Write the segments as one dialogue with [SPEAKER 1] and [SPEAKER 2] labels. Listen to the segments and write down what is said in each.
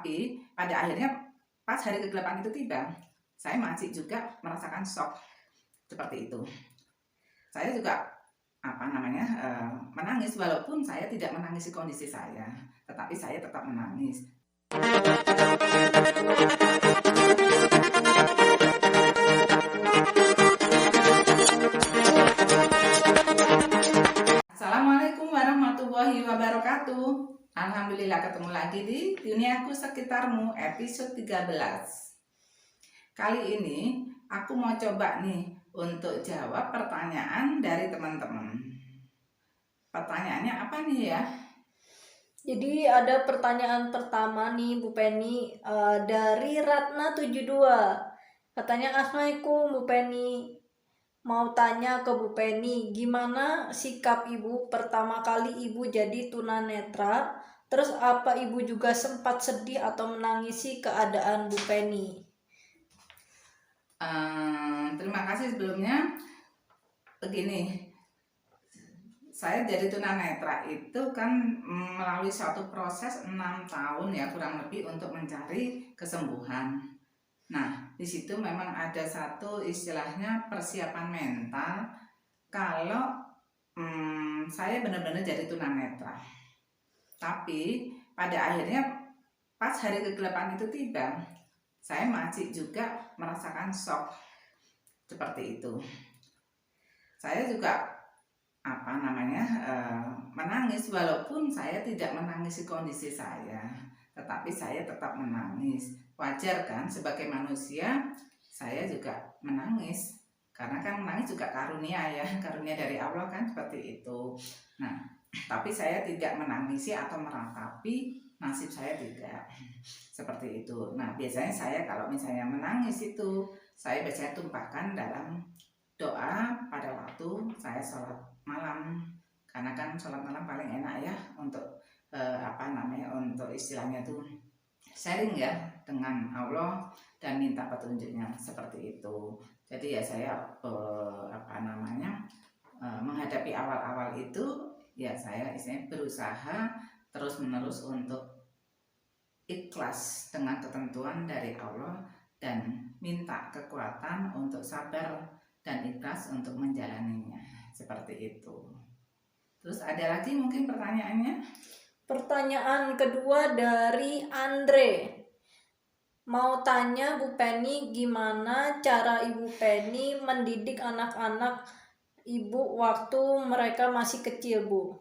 [SPEAKER 1] Tapi pada akhirnya pas hari ke-8 itu tiba, saya masih juga merasakan shock seperti itu. Saya juga menangis, walaupun saya tidak menangisi kondisi saya, tetapi saya tetap menangis. Assalamualaikum warahmatullahi wabarakatuh. Alhamdulillah ketemu lagi di Duniaku Sekitarmu episode 13. Kali ini aku mau coba nih untuk jawab pertanyaan dari teman-teman. Pertanyaannya apa nih ya?
[SPEAKER 2] Jadi ada pertanyaan pertama nih Bu Penny dari Ratna72. Katanya, Assalamualaikum Bu Penny. Mau tanya ke Bu Penny, gimana sikap Ibu pertama kali Ibu jadi tunanetra? Terus apa Ibu juga sempat sedih atau menangisi keadaan Bu Penny?
[SPEAKER 1] Terima kasih sebelumnya. Begini, saya jadi tunanetra itu kan melalui suatu proses 6 tahun ya kurang lebih untuk mencari kesembuhan. Nah, di situ memang ada satu istilahnya persiapan mental kalau saya benar-benar jadi tunanetra. Tapi pada akhirnya pas hari ke-8 itu tiba, saya masih juga merasakan shock seperti itu. Saya juga menangis, walaupun saya tidak menangisi kondisi saya, tetapi saya tetap menangis. Wajar kan, sebagai manusia saya juga menangis, karena kan menangis juga karunia ya, karunia dari Allah kan, seperti itu. Nah, tapi saya tidak menangisi atau meratapi nasib saya, tidak seperti itu. Nah, biasanya saya kalau misalnya menangis itu saya biasanya tumpahkan dalam doa pada waktu saya sholat malam, karena kan sholat malam paling enak ya untuk untuk istilahnya tuh sharing ya dengan Allah dan minta petunjuknya, seperti itu. Jadi ya saya menghadapi awal-awal itu ya saya istilahnya berusaha terus menerus untuk ikhlas dengan ketentuan dari Allah dan minta kekuatan untuk sabar dan ikhlas untuk menjalaninya, seperti itu. Terus ada lagi mungkin pertanyaannya?
[SPEAKER 2] Pertanyaan kedua dari Andre. Mau tanya Bu Penny, gimana cara Ibu Penny mendidik anak-anak Ibu waktu mereka masih kecil, Bu?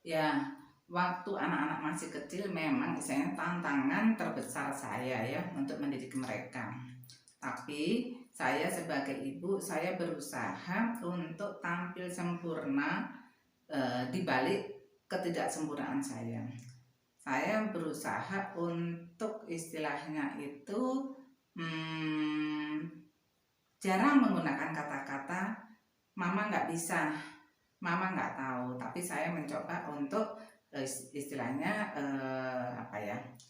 [SPEAKER 1] Ya, waktu anak-anak masih kecil memang misalnya tantangan terbesar saya ya untuk mendidik mereka. Tapi saya sebagai ibu, saya berusaha untuk tampil sempurna di balik ketidaksempurnaan saya. Saya berusaha untuk istilahnya itu jarang menggunakan kata-kata mama nggak bisa, mama nggak tahu. Tapi saya mencoba untuk istilahnya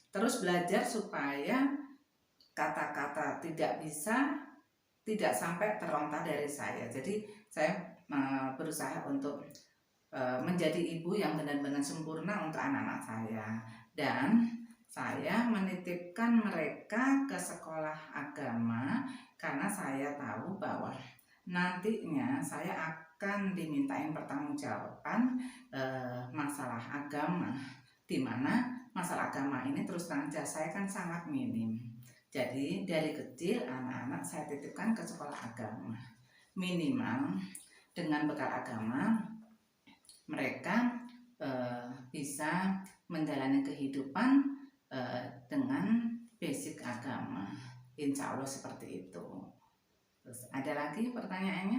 [SPEAKER 1] terus belajar supaya kata-kata tidak bisa tidak sampai terlontar dari saya. Jadi saya berusaha untuk menjadi ibu yang benar-benar sempurna untuk anak-anak saya, dan saya menitipkan mereka ke sekolah agama karena saya tahu bahwa nantinya saya akan dimintain pertanggungjawaban masalah agama, di mana masalah agama ini terus terang saya kan sangat minim. Jadi dari kecil anak-anak saya titipkan ke sekolah agama, minimal dengan bekal agama mereka bisa menjalani kehidupan dengan basic agama, insya Allah seperti itu. Terus ada lagi pertanyaannya?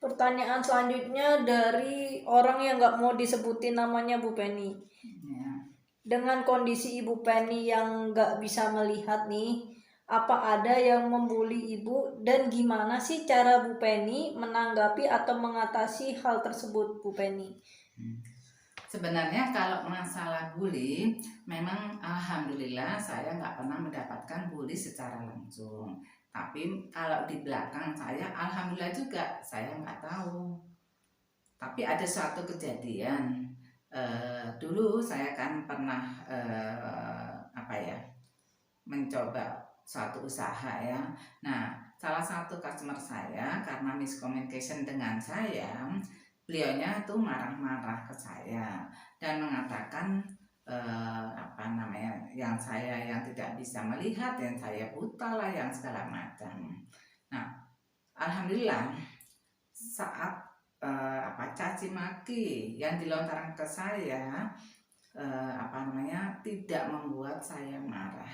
[SPEAKER 2] Pertanyaan selanjutnya dari orang yang nggak mau disebutin namanya, Bu Penny.
[SPEAKER 1] Ya.
[SPEAKER 2] Dengan kondisi Ibu Penny yang nggak bisa melihat nih, apa ada yang membuli Ibu, dan gimana sih cara Bu Penny menanggapi atau mengatasi hal tersebut, Bu Penny?
[SPEAKER 1] Sebenarnya kalau masalah bully, memang alhamdulillah saya nggak pernah mendapatkan bully secara langsung. Tapi kalau di belakang saya, alhamdulillah juga saya nggak tahu. Tapi ada suatu kejadian. Dulu saya kan pernah mencoba suatu usaha ya. Nah, salah satu customer saya karena miscommunication dengan saya, beliaunya tuh marah-marah ke saya dan mengatakan yang saya yang tidak bisa melihat, yang saya buta lah, yang segala macam. Nah, alhamdulillah saat caci maki yang dilontarkan ke saya tidak membuat saya marah.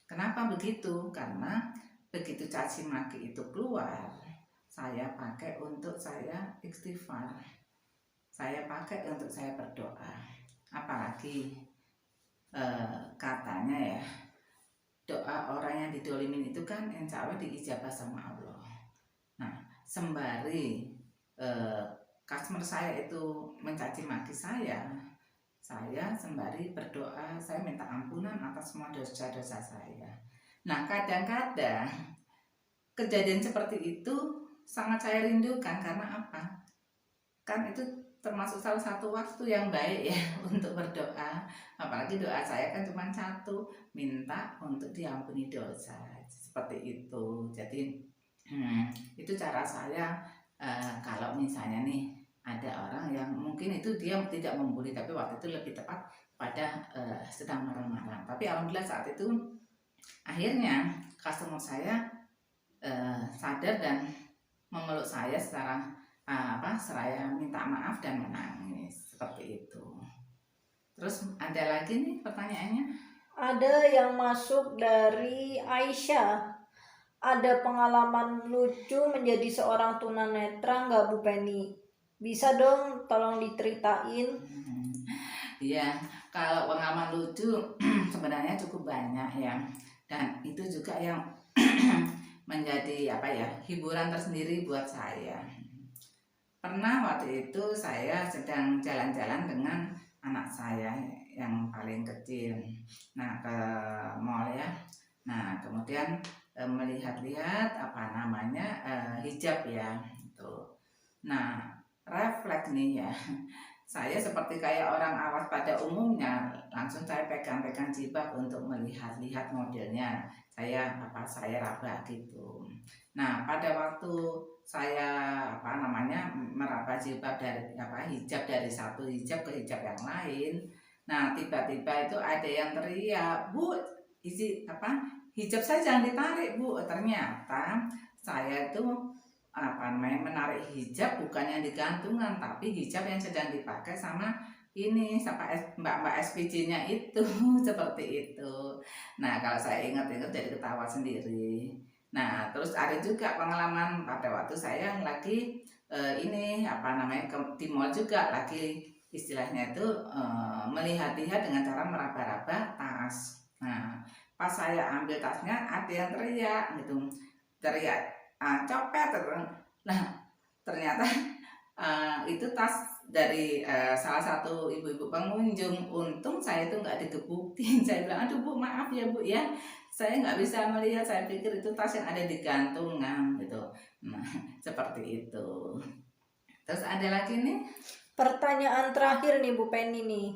[SPEAKER 1] Kenapa begitu? Karena begitu caci maki itu keluar, saya pakai untuk saya istighfar, saya pakai untuk saya berdoa. Apalagi katanya ya, doa orang yang didolimin itu kan insya Allah diijabah sama Allah. Nah, sembari customer saya itu mencaci maki saya sembari berdoa, saya minta ampunan atas semua dosa-dosa saya. Nah, kadang-kadang kejadian seperti itu sangat saya rindukan. Karena apa? Kan itu termasuk salah satu waktu yang baik ya untuk berdoa. Apalagi doa saya kan cuma satu, minta untuk diampuni dosa, seperti itu. Jadi itu cara saya kalau misalnya nih ada orang yang mungkin itu dia tidak membuli, tapi waktu itu lebih tepat pada sedang marah-marah. Tapi alhamdulillah saat itu akhirnya customer saya sadar dan memeluk saya secara seraya minta maaf dan menangis, seperti itu. Terus ada lagi nih pertanyaannya.
[SPEAKER 2] Ada yang masuk dari Aisyah. Ada pengalaman lucu menjadi seorang tunanetra nggak Bu Penny? Bisa dong tolong diceritain.
[SPEAKER 1] Iya, kalau pengalaman lucu sebenarnya cukup banyak ya. Dan itu juga yang menjadi hiburan tersendiri buat saya. Pernah waktu itu saya sedang jalan-jalan dengan anak saya yang paling kecil, nah ke mall ya. Nah kemudian melihat-lihat hijab ya itu. Nah refleks nih ya, saya seperti kayak orang awas pada umumnya, langsung saya pegang-pegang jilbab untuk melihat-lihat modelnya. Saya raba gitu. Nah pada waktu saya meraba jilbab dari hijab dari satu hijab ke hijab yang lain. Nah tiba-tiba itu ada yang teriak, "Bu, hijab saya jangan ditarik, Bu." Ternyata saya itu menarik hijab bukan yang digantungan, tapi hijab yang sedang dipakai sama mbak-mbak SPJ-nya itu. Seperti itu. Nah kalau saya ingat-ingat jadi ketawa sendiri. Nah terus ada juga pengalaman pada waktu saya lagi di mall juga, lagi istilahnya itu melihat-lihat dengan cara meraba-raba tas. Nah pas saya ambil tasnya ada yang teriak copet. Nah ternyata itu tas dari salah satu ibu-ibu pengunjung. Untung saya itu nggak digebukin. Saya bilang, "Aduh Bu, maaf ya Bu ya, saya nggak bisa melihat, saya pikir itu tas yang ada di gantungan gitu." Nah seperti itu. Terus ada lagi nih
[SPEAKER 2] pertanyaan terakhir nih Bu Penny nih,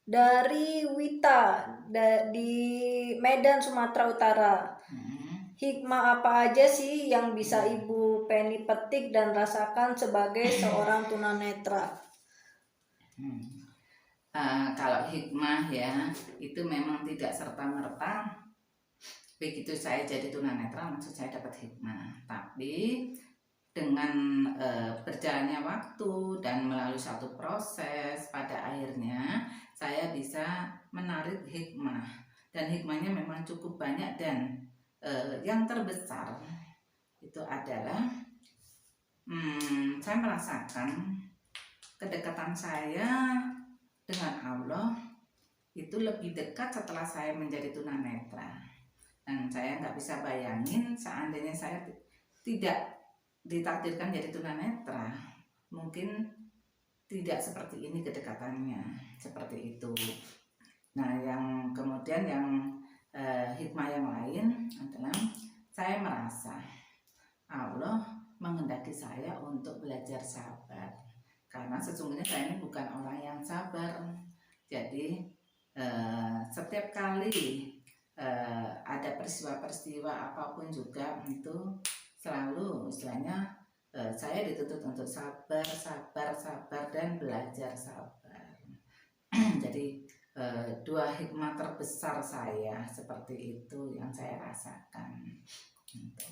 [SPEAKER 2] dari Wita di Medan, Sumatera Utara. Hikmah apa aja sih yang bisa Ibu Penny petik dan rasakan sebagai seorang tunanetra?
[SPEAKER 1] Kalau hikmah ya, itu memang tidak serta-merta begitu saya jadi tunanetra maksud saya dapat hikmah. Tapi dengan berjalannya waktu dan melalui satu proses, pada akhirnya saya bisa menarik hikmah. Dan hikmahnya memang cukup banyak, dan yang terbesar itu adalah saya merasakan kedekatan saya dengan Allah itu lebih dekat setelah saya menjadi tunanetra. Dan saya nggak bisa bayangin seandainya saya tidak ditakdirkan jadi tunanetra, mungkin tidak seperti ini kedekatannya, seperti itu. Nah yang kemudian yang hikmah yang lain adalah saya merasa Allah menghendaki saya untuk belajar sabar, karena sesungguhnya saya ini bukan orang yang sabar. Jadi setiap kali ada peristiwa-peristiwa apapun juga itu selalu istilahnya saya dituntut untuk sabar, dan belajar sabar. Jadi dua hikmah terbesar saya seperti itu yang saya rasakan. Gitu.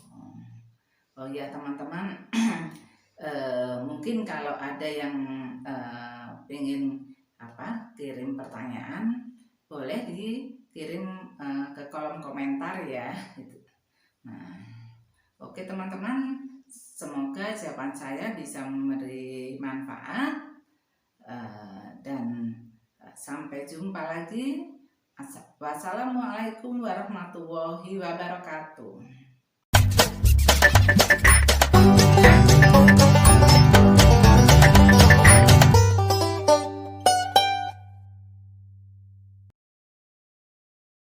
[SPEAKER 1] Oh ya teman-teman, mungkin kalau ada yang ingin kirim pertanyaan, boleh dikirim ke kolom komentar ya. Nah, oke teman-teman, semoga jawaban saya bisa memberi manfaat, dan sampai jumpa lagi. Wassalamualaikum warahmatullahi wabarakatuh.